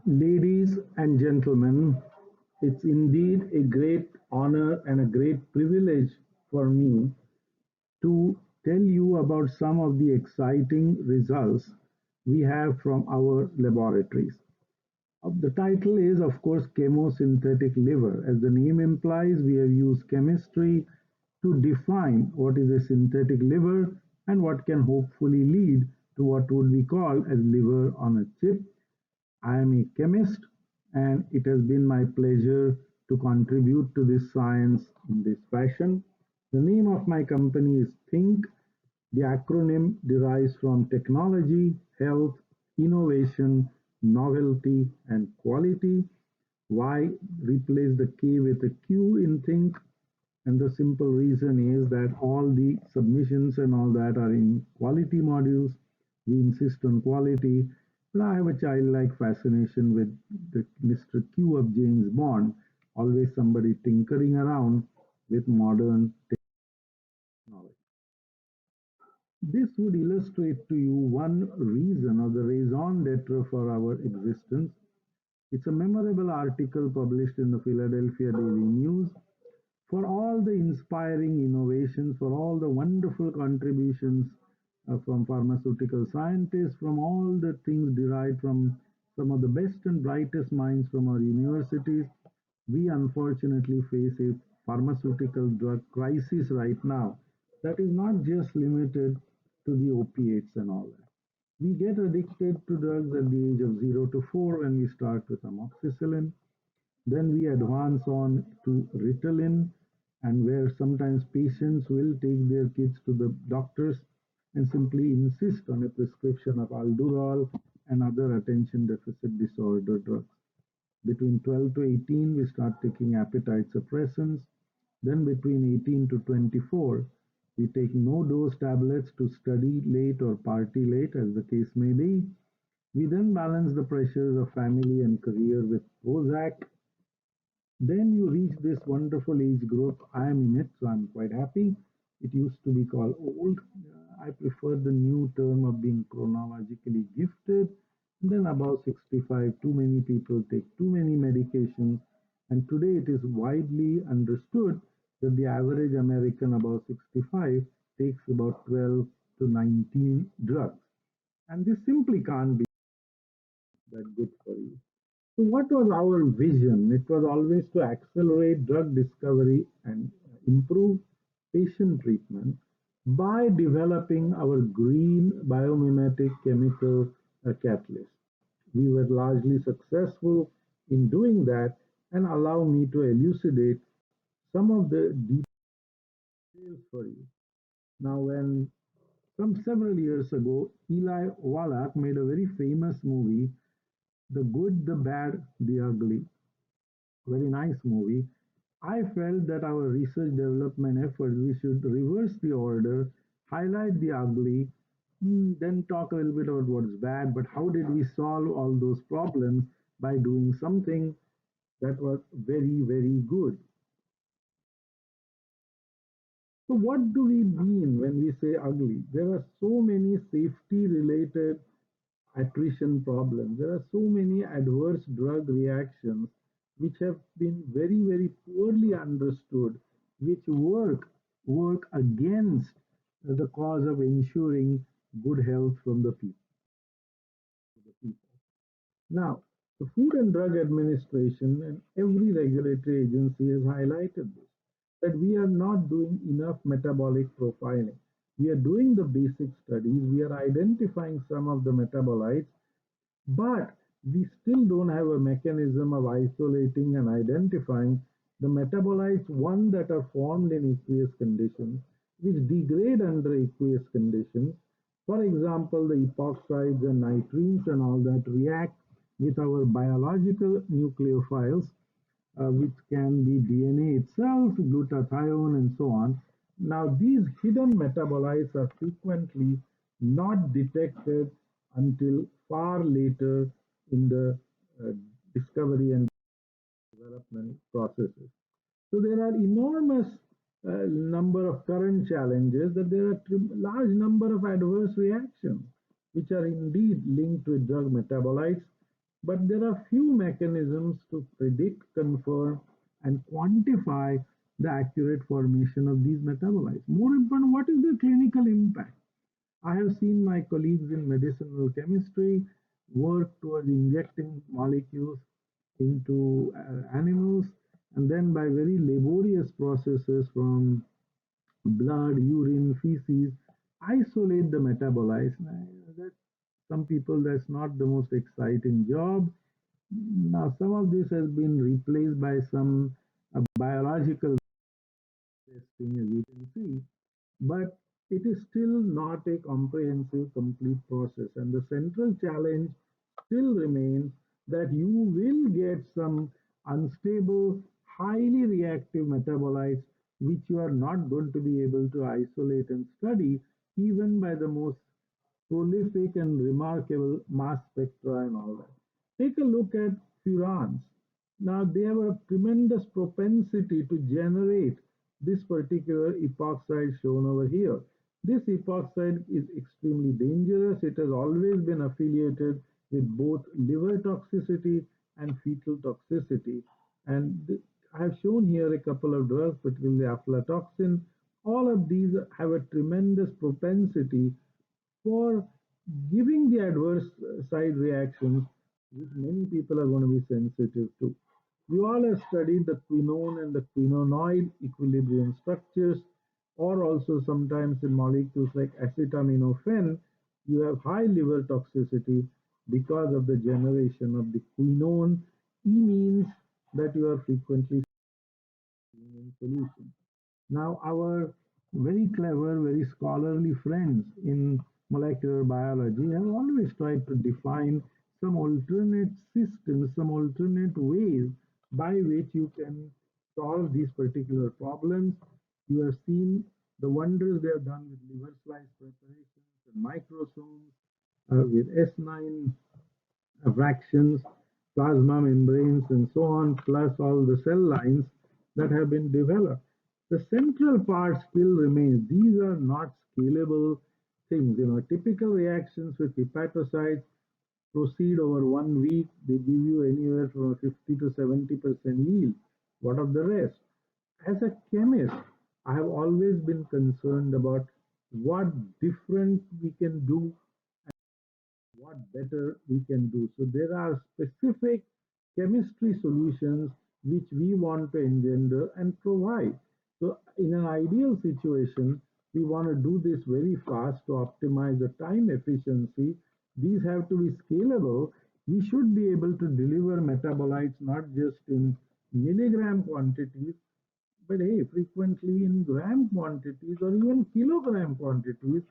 Ladies and gentlemen, it's indeed a great honor and a great privilege for me to tell you about some of the exciting results we have from our laboratories. The title is, of course, chemosynthetic liver. As the name implies, we have used chemistry to define what is a synthetic liver and what can hopefully lead to what would be called as liver on a chip. I am a chemist, and it has been my pleasure to contribute to this science in this fashion. The name of my company is Think. The acronym derives from technology, health, innovation, novelty, and quality. Why replace the K with a Q in Think? And the simple reason is that all the submissions and all that are in quality modules. We insist on quality. But I have a childlike fascination with the Mr. Q of James Bond, always somebody tinkering around with modern technology. This would illustrate to you one reason or the raison d'etre for our existence. It's a memorable article published in the Philadelphia Daily News. For all the inspiring innovations, for all the wonderful contributions from pharmaceutical scientists, from all the things derived from some of the best and brightest minds from our universities, we unfortunately face a pharmaceutical drug crisis right now that is not just limited to the opiates and all that. We get addicted to drugs at the age of 0 to 4 when we start with amoxicillin. Then we advance on to Ritalin, and where sometimes patients will take their kids to the doctors and simply insist on a prescription of Aldural and other attention deficit disorder drugs. Between 12 to 18, we start taking appetite suppressants. Then between 18 to 24, we take no dose tablets to study late or party late, as the case may be. We then balance the pressures of family and career with Prozac. Then you reach this wonderful age group. I am in it, so I'm quite happy. It used to be called old. I prefer the new term of being chronologically gifted. And then about 65, too many people take too many medications. And today it is widely understood that the average American about 65 takes about 12 to 19 drugs. And this simply can't be that good for you. So, what was our vision? It was always to accelerate drug discovery and improve patient treatment by developing our green biomimetic chemical catalyst. We were largely successful in doing that, and allow me to elucidate some of the details for you. Now, when some several years ago, Eli Wallach made a very famous movie, The Good, the Bad, the Ugly. Very nice movie. I felt that our research development efforts, we should reverse the order, highlight the ugly, then talk a little bit about what's bad, but how did we solve all those problems by doing something that was very, very good. So, what do we mean when we say ugly? There are so many safety related attrition problems. There are so many adverse drug reactions which have been very, very poorly understood, which work against the cause of ensuring good health from the people. Now, the Food and Drug Administration and every regulatory agency has highlighted this, that we are not doing enough metabolic profiling. We are doing the basic studies, we are identifying some of the metabolites, but we still don't have a mechanism of isolating and identifying the metabolites, one that are formed in aqueous conditions, which degrade under aqueous conditions. For example, the epoxides and nitrines and all that react with our biological nucleophiles, which can be DNA itself, glutathione, and so on. Now, these hidden metabolites are frequently not detected until far later in the uh, discovery and development processes. So there are enormous number of current challenges, that there are large number of adverse reactions which are indeed linked with drug metabolites. but there are few mechanisms to predict, confirm, and quantify the accurate formation of these metabolites. More important, what is the clinical impact? I have seen my colleagues in medicinal chemistry work towards injecting molecules into animals and then by very laborious processes from blood, urine, feces, isolate the metabolites. That some people that's not the most exciting job. Now some of this has been replaced by some biological testing, as you can see, but it is still not a comprehensive, complete process. And the central challenge still remains that you will get some unstable, highly reactive metabolites which you are not going to be able to isolate and study even by the most prolific and remarkable mass spectra and all that. Take a look at furans. Now, they have a tremendous propensity to generate this particular epoxide shown over here. This epoxide is extremely dangerous. It has always been affiliated with both liver toxicity and fetal toxicity. And I have shown here a couple of drugs, particularly aflatoxin. All of these have a tremendous propensity for giving the adverse side reactions which many people are going to be sensitive to. We all have studied the quinone and the quinonoid equilibrium structures, or also sometimes in molecules like acetaminophen, you have high liver toxicity because of the generation of the quinone. E means that you are frequently in solution. Now, our very clever, very scholarly friends in molecular biology have always tried to define some alternate systems, some alternate ways by which you can solve these particular problems. You have seen the wonders they have done with liver slice preparations and microsomes, with S9 fractions, plasma membranes, and so on, plus all the cell lines that have been developed. The central part still remains. These are not scalable things. Typical reactions with hepatocytes proceed over 1 week. They give you anywhere from 50 to 70% yield. What of the rest? As a chemist, I have always been concerned about what different we can do, what better we can do. So there are specific chemistry solutions which we want to engender and provide. So in an ideal situation, we want to do this very fast to optimize the time efficiency. These have to be scalable. We should be able to deliver metabolites not just in milligram quantities, but hey, frequently in gram quantities or even kilogram quantities,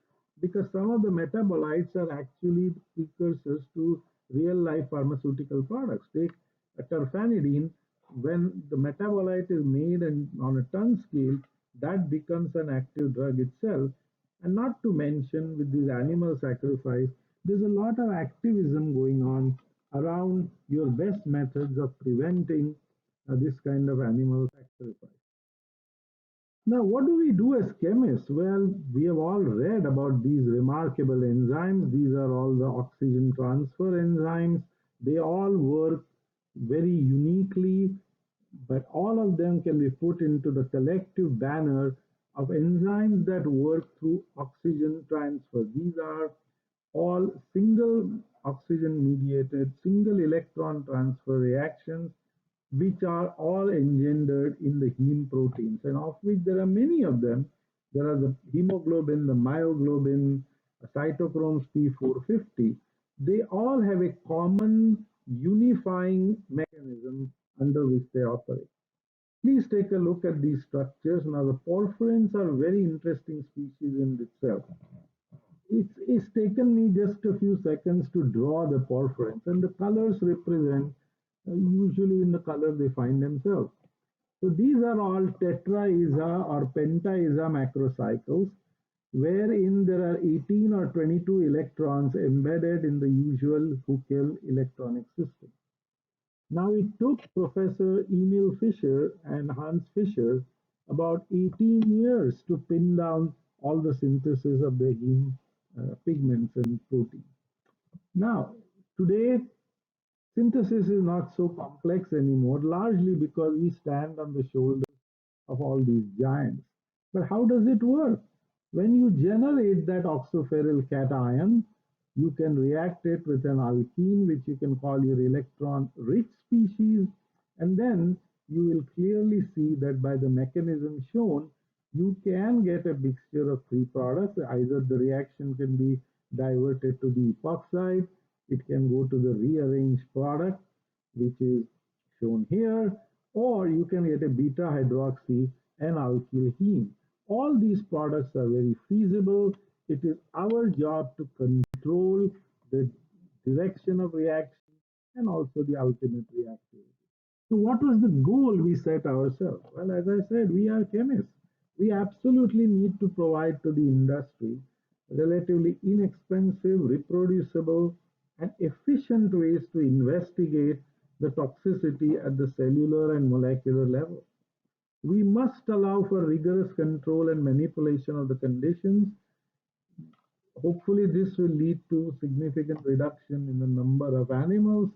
because some of the metabolites are actually precursors to real life pharmaceutical products. Take a terfenadine, when the metabolite is made and on a ton scale, that becomes an active drug itself. And not to mention, with this animal sacrifice, there's a lot of activism going on around your best methods of preventing this kind of animal sacrifice. Now, what do we do as chemists? Well, we have all read about these remarkable enzymes. These are all the oxygen transfer enzymes. They all work very uniquely, but all of them can be put into the collective banner of enzymes that work through oxygen transfer. These are all single oxygen mediated, single electron transfer reactions which are all engendered in the heme proteins, and of which there are many of them. There are the hemoglobin, the myoglobin, cytochromes P450. They all have a common unifying mechanism under which they operate. Please take a look at these structures. Now, the porphyrins are very interesting species in itself. It's taken me just a few seconds to draw the porphyrins, and the colors represent usually in the color they find themselves. So these are all tetraisa or pentaisa macrocycles, wherein there are 18 or 22 electrons embedded in the usual Huckel electronic system. Now, it took Professor Emil Fischer and Hans Fischer about 18 years to pin down all the synthesis of the heme pigments and proteins. Now, today Synthesis is not so complex anymore, largely because we stand on the shoulders of all these giants. But how does it work? When you generate that oxoferryl cation, you can react it with an alkene, which you can call your electron rich species, and then you will clearly see that by the mechanism shown, you can get a mixture of three products. Either the reaction can be diverted to the epoxide, it can go to the rearranged product, which is shown here, or you can get a beta hydroxy and alkyl heme. All these products are very feasible. It is our job to control the direction of reaction and also the ultimate reactivity. So, what was the goal we set ourselves? Well, as I said, we are chemists. We absolutely need to provide to the industry relatively inexpensive, reproducible, and efficient ways to investigate the toxicity at the cellular and molecular level. We must allow for rigorous control and manipulation of the conditions. Hopefully, this will lead to significant reduction in the number of animals.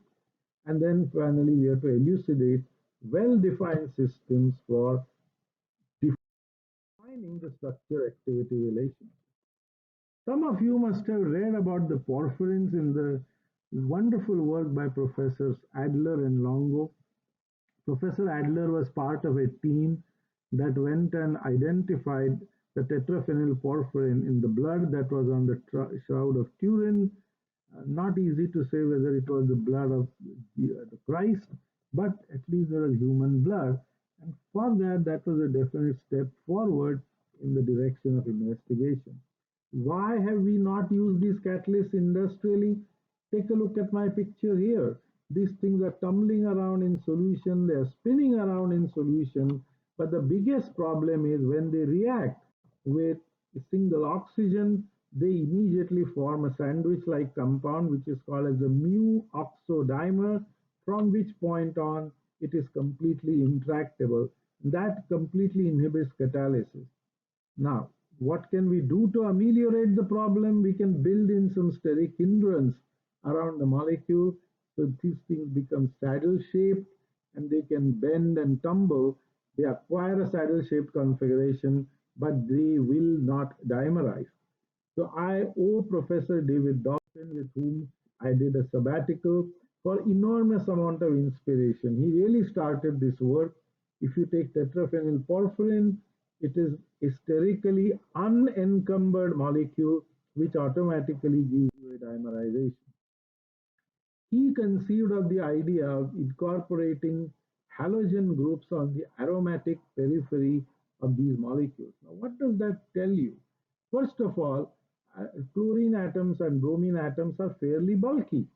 And then finally, we have to elucidate well-defined systems for defining the structure-activity relation. Some of you must have read about the porphyrins in the wonderful work by Professors Adler and Longo. Professor Adler was part of a team that went and identified the tetraphenyl porphyrin in the blood that was on the shroud of Turin. Not easy to say whether it was the blood of the Christ, but at least there was human blood. And for that, that was a definite step forward in the direction of investigation. Why have we not used these catalysts industrially? Take a look at my picture here. These things are tumbling around in solution, they are spinning around in solution, but the biggest problem is when they react with a single oxygen, they immediately form a sandwich-like compound which is called as a mu oxodimer, from which point on it is completely intractable. That completely inhibits catalysis. Now, what can we do to ameliorate the problem? We can build in some steric hindrance around the molecule so these things become saddle shaped and they can bend and tumble. They acquire a saddle shaped configuration, but they will not dimerize. So I owe Professor David Dawson, with whom I did a sabbatical, for enormous amount of inspiration. He really started this work. If you take tetraphenyl porphyrin, it is a sterically unencumbered molecule which automatically gives you a dimerization. He conceived of the idea of incorporating halogen groups on the aromatic periphery of these molecules. Now, what does that tell you? First of all, chlorine atoms and bromine atoms are fairly bulky.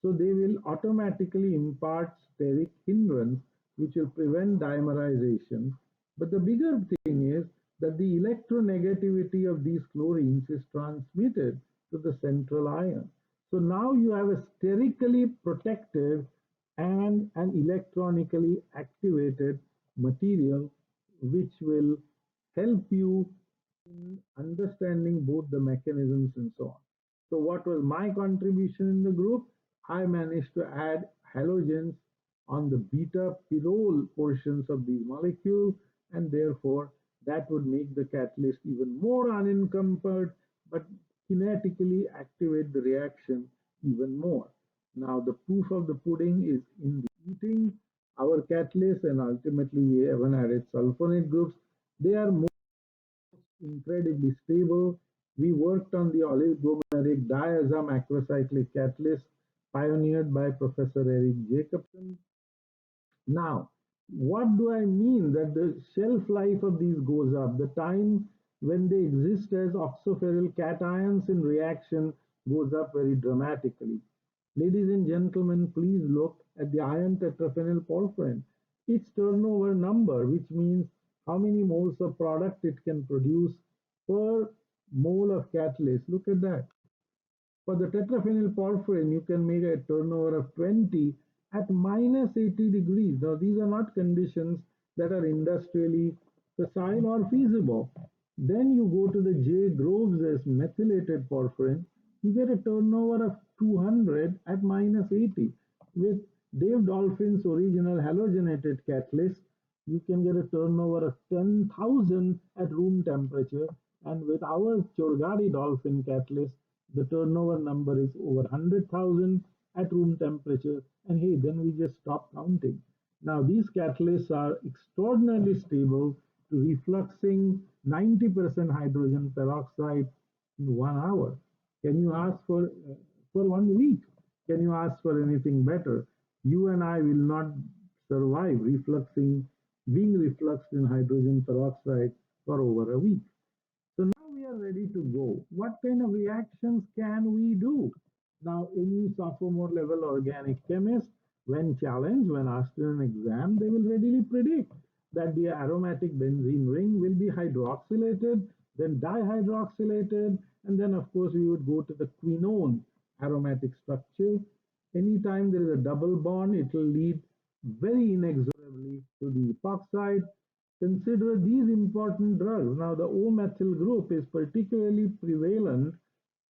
So they will automatically impart steric hindrance, which will prevent dimerization. But the bigger thing is that the electronegativity of these chlorines is transmitted to the central ion. So now you have a sterically protective and an electronically activated material which will help you in understanding both the mechanisms and so on. So what was my contribution in the group? I managed to add halogens on the beta pyrrole portions of these molecules, and therefore that would make the catalyst even more unencumbered, but kinetically activate the reaction even more. Now the proof of the pudding is in the eating. Our catalyst and ultimately we even added sulfonate groups. They are incredibly stable. We worked on the oligomeric diazom aquacyclic catalyst pioneered by Professor Eric Jacobson. Now, what do I mean that the shelf life of these goes up? The time when they exist as oxoferryl cations in reaction goes up very dramatically. Ladies and gentlemen, please look at the iron tetraphenyl porphyrin. Its turnover number, which means how many moles of product it can produce per mole of catalyst. Look at that. For the tetraphenyl porphyrin, you can make a turnover of 20 at minus 80 degrees. Now, these are not conditions that are industrially facile or feasible. Then you go to the J. Groves as methylated porphyrin, you get a turnover of 200 at minus 80. With Dave Dolphin's original halogenated catalyst, you can get a turnover of 10,000 at room temperature. And with our Chorgadi Dolphin catalyst, the turnover number is over 100,000 at room temperature. And hey, then we just stop counting. Now, these catalysts are extraordinarily stable to refluxing 90% hydrogen peroxide in 1 hour. Can you ask for 1 week? Can you ask for anything better? You and I will not survive being refluxed in hydrogen peroxide for over a week. So now we are ready to go. What kind of reactions can we do? Now, any sophomore level organic chemist, when challenged, when asked in an exam, they will readily predict that the aromatic benzene ring will be hydroxylated, then dihydroxylated, and then, of course, we would go to the quinone aromatic structure. Anytime there is a double bond, it will lead very inexorably to the epoxide. Consider these important drugs. Now, the O-methyl group is particularly prevalent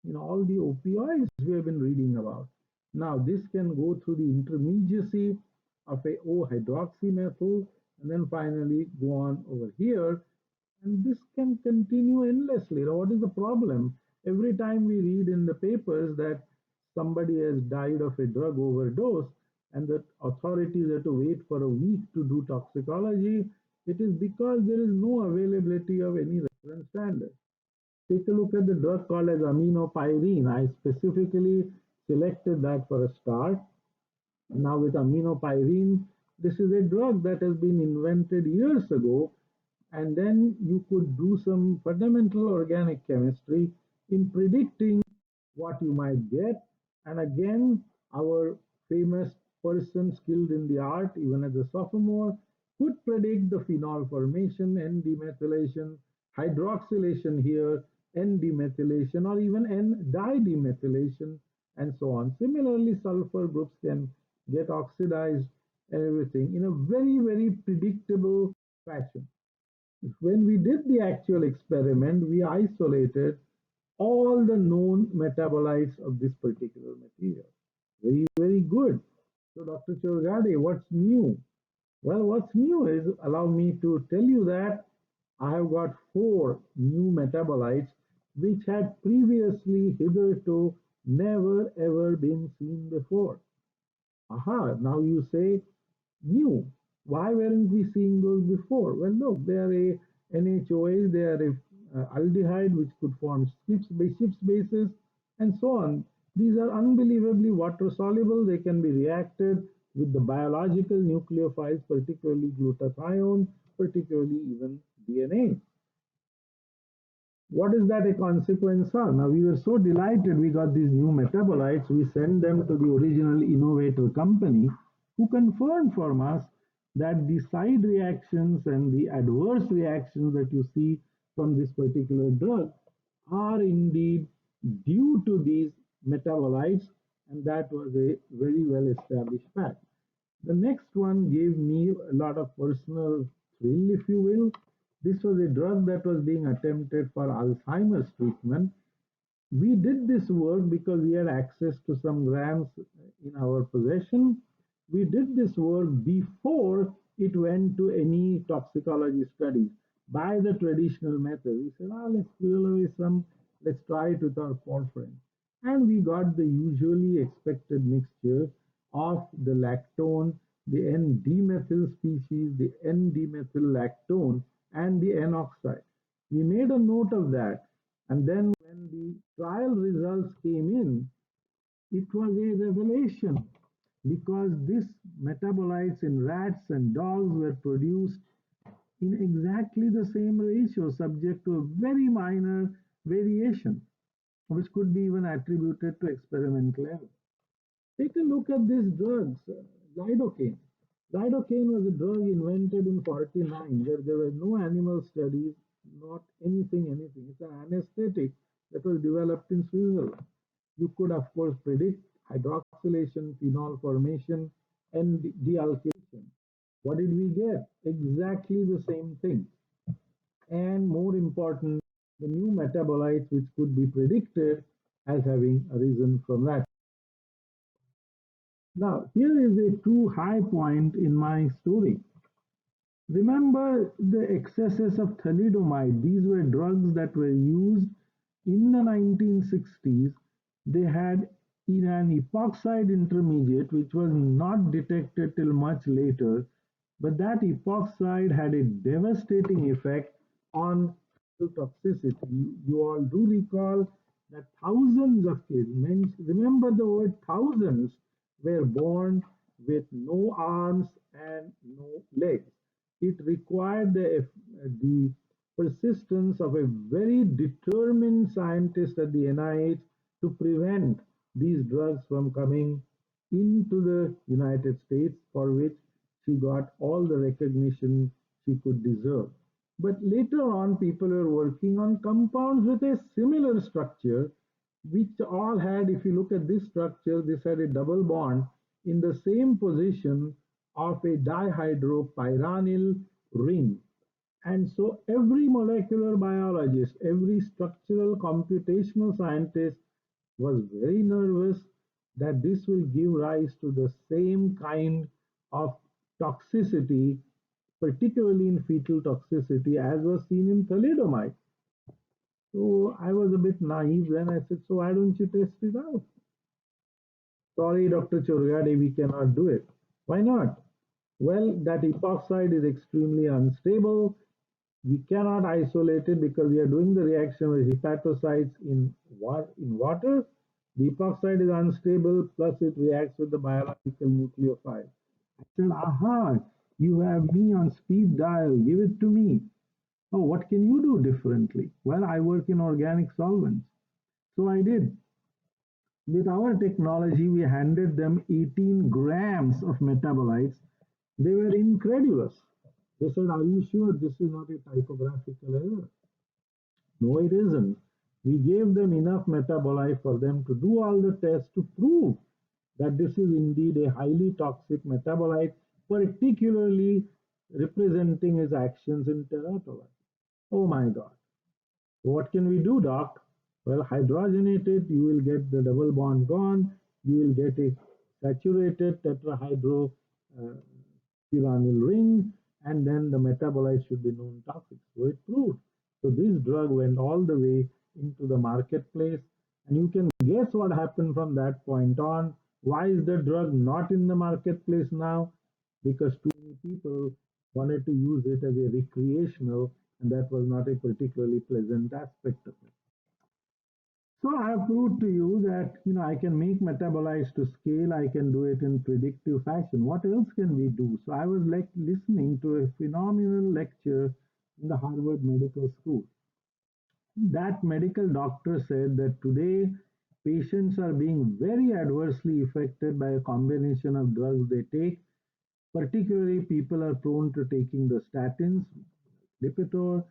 in all the opioids we have been reading about. Now, this can go through the intermediacy of a O-hydroxymethyl and then finally go on over here. And this can continue endlessly. Now, what is the problem? Every time we read in the papers that somebody has died of a drug overdose and that authorities have to wait for a week to do toxicology, it is because there is no availability of any reference standard. Take a look at the drug called as aminopyrine. I specifically selected that for a start. Now with aminopyrine, this is a drug that has been invented years ago, and then you could do some fundamental organic chemistry in predicting what you might get. And again, our famous person skilled in the art, even as a sophomore, could predict the phenol formation, N-demethylation, hydroxylation here, N-demethylation, or even N-didemethylation, and so on. Similarly, sulfur groups can get oxidized and everything in a very, very predictable fashion. When we did the actual experiment, we isolated all the known metabolites of this particular material. Very, very good. So, Dr. Chorgade, what's new? Well, what's new is, allow me to tell you that I have got four new metabolites which had previously hitherto never ever been seen before. Aha, now you say new. Why weren't we seeing those before? Well, look, they are a NHOA, they are a aldehyde which could form Schiffs bases, and so on. These are unbelievably water soluble. They can be reacted with the biological nucleophiles, particularly glutathione, particularly even DNA. What is that a consequence of? Now, we were so delighted we got these new metabolites, we sent them to the original innovator company who confirmed from us that the side reactions and the adverse reactions that you see from this particular drug are indeed due to these metabolites, and that was a very well established fact. The next one gave me a lot of personal thrill, if you will. This was a drug that was being attempted for Alzheimer's treatment. We did this work because we had access to some grants in our possession. We did this work before it went to any toxicology studies by the traditional method. We said, let's squirrel away some, let's try it with our porphyrin. And we got the usually expected mixture of the lactone, the N-demethyl species, the N-demethyl lactone, and the N-oxide. We made a note of that. And then when the trial results came in, it was a revelation because these metabolites in rats and dogs were produced in exactly the same ratio, subject to a very minor variation, which could be even attributed to experimental error. Take a look at these drugs. Lidocaine. Lidocaine was a drug invented in 49 where there were no animal studies, not anything. It's an anesthetic that was developed in Switzerland. You could, of course, predict hydroxylation, phenol formation, and dealkylation. What did we get? Exactly the same thing. And more important, the new metabolites which could be predicted as having arisen from that. Now, here is a true high point in my story. Remember the excesses of thalidomide. These were drugs that were used in the 1960s. They had in an epoxide intermediate which was not detected till much later, but that epoxide had a devastating effect on toxicity. You all do recall that thousands of kids, remember the word thousands, were born with no arms and no legs. It required the persistence of a very determined scientist at the NIH to prevent these drugs from coming into the United States, for which she got all the recognition she could deserve. But later on, people were working on compounds with a similar structure, which all had, if you look at this structure, this had a double bond in the same position of a dihydropyranyl ring. And so every molecular biologist, every structural computational scientist was very nervous that this will give rise to the same kind of toxicity, particularly in fetal toxicity, as was seen in thalidomide. So I was a bit naive then. I said, so why don't you test it out? Sorry, Dr. Chorgade, we cannot do it. Why not? Well, that epoxide is extremely unstable. We cannot isolate it because we are doing the reaction with hepatocytes in water. The epoxide is unstable, plus it reacts with the biological nucleophile. I said, aha, you have me on speed dial, give it to me. Oh, what can you do differently? Well, I work in organic solvents. So I did. With our technology, we handed them 18 grams of metabolites. They were incredulous. They said, are you sure this is not a typographical error? No, it isn't. We gave them enough metabolite for them to do all the tests to prove that this is indeed a highly toxic metabolite, particularly representing its actions in teratolite. Oh my God. What can we do, doc? Well, hydrogenate it, you will get the double bond gone, you will get a saturated tetrahydro uh, ring, and then the metabolite should be non toxic. So it proved. So this drug went all the way into the marketplace, and you can guess what happened from that point on. Why is the drug not in the marketplace now? Because too many people wanted to use it as a recreational, and that was not a particularly pleasant aspect of it. So I have proved to you that I can make metabolites to scale. I can do it in predictive fashion. What else can we do? So I was like listening to a phenomenal lecture in the Harvard Medical School. That medical doctor said that today patients are being very adversely affected by a combination of drugs they take. Particularly, people are prone to taking the statins, Lipitor,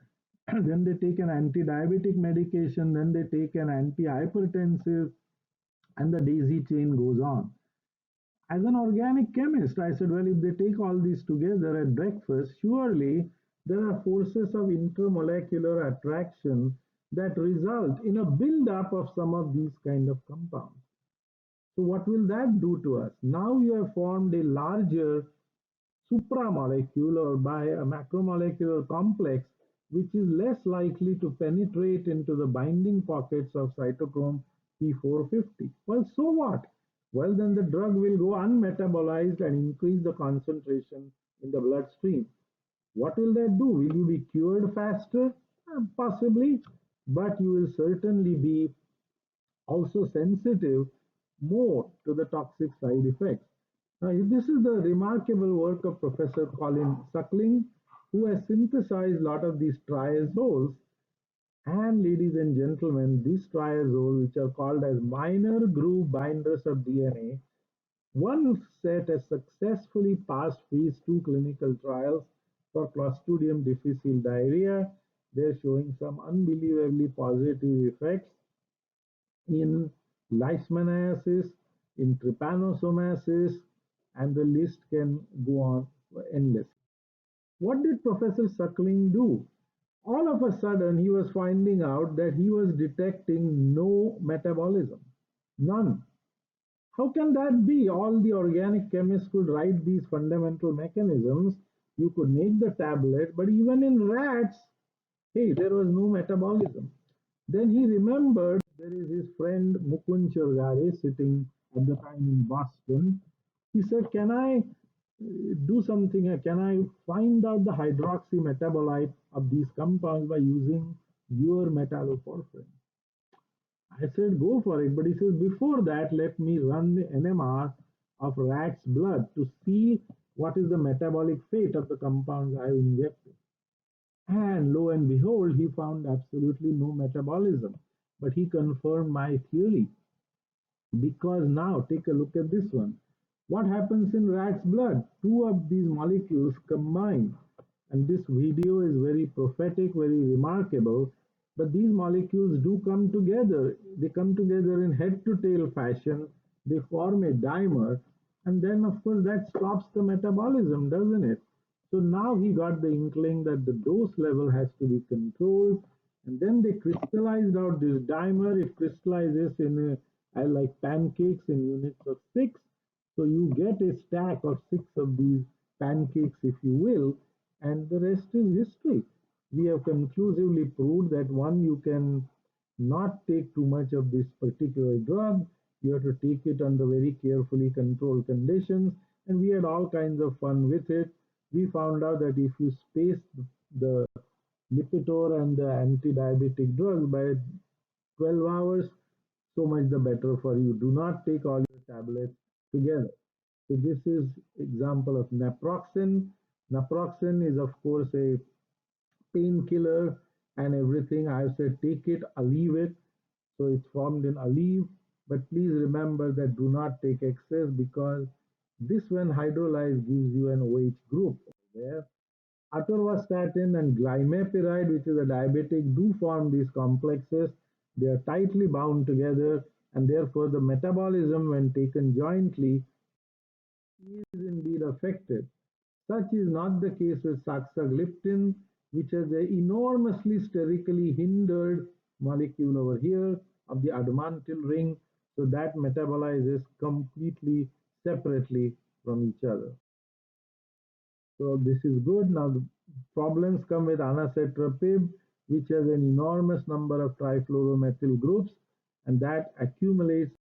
then they take an anti-diabetic medication, then they take an anti-hypertensive, and the daisy chain goes on. As an organic chemist, I said, well, if they take all these together at breakfast, surely there are forces of intermolecular attraction that result in a build-up of some of these kind of compounds. So what will that do to us? Now you have formed a larger supramolecule or by a macromolecular complex which is less likely to penetrate into the binding pockets of cytochrome P450. Well, so what? Well, then the drug will go unmetabolized and increase the concentration in the bloodstream. What will that do? Will you be cured faster? Possibly, but you will certainly be also sensitive more to the toxic side effects. Now, this is the remarkable work of Professor Colin Suckling, who has synthesized a lot of these triazoles. And ladies and gentlemen, these triazoles, which are called as minor groove binders of DNA, one set has successfully passed phase 2 clinical trials for Clostridium difficile diarrhea. They're showing some unbelievably positive effects in leishmaniasis, in trypanosomiasis, and the list can go on endless. What did Professor Suckling do? All of a sudden, he was finding out that he was detecting no metabolism, none. How can that be? All the organic chemists could write these fundamental mechanisms. You could make the tablet, but even in rats, hey, there was no metabolism. Then he remembered there is his friend Mukund Churgare sitting at the time in Boston. He said, can I do something? Can I find out the hydroxy metabolite of these compounds by using your metalloporphyrin? I said, go for it. But he says, before that, let me run the NMR of rat's blood to see what is the metabolic fate of the compounds I injected. And lo and behold, he found absolutely no metabolism. But he confirmed my theory because now take a look at this one. What happens in rat's blood? Two of these molecules combine, and this video is very prophetic, very remarkable. But these molecules do come together. They come together in head to tail fashion. They form a dimer, and then, of course, that stops the metabolism, doesn't it? So now he got the inkling that the dose level has to be controlled, and then they crystallized out this dimer. It crystallizes in like pancakes in units of six. So you get a stack of six of these pancakes, if you will, and the rest is history. We have conclusively proved that one, you can not take too much of this particular drug. You have to take it under very carefully controlled conditions. And we had all kinds of fun with it. We found out that if you space the Lipitor and the anti-diabetic drugs by 12 hours, so much the better for you. Do not take all your tablets together. So this is example of naproxen. Naproxen is of course a painkiller and everything. I've said take it, leave it. So it's formed in Aleve. But please remember that do not take excess because this when hydrolyzed gives you an OH group there. Atorvastatin and glimepiride, which is a diabetic, do form these complexes. They are tightly bound together, and therefore the metabolism, when taken jointly, is indeed affected. Such is not the case with saxagliptin, which has an enormously sterically hindered molecule over here of the adamantyl ring, so that metabolizes completely separately from each other. So this is good. Now the problems come with anacetrapib, which has an enormous number of trifluoromethyl groups, and that accumulates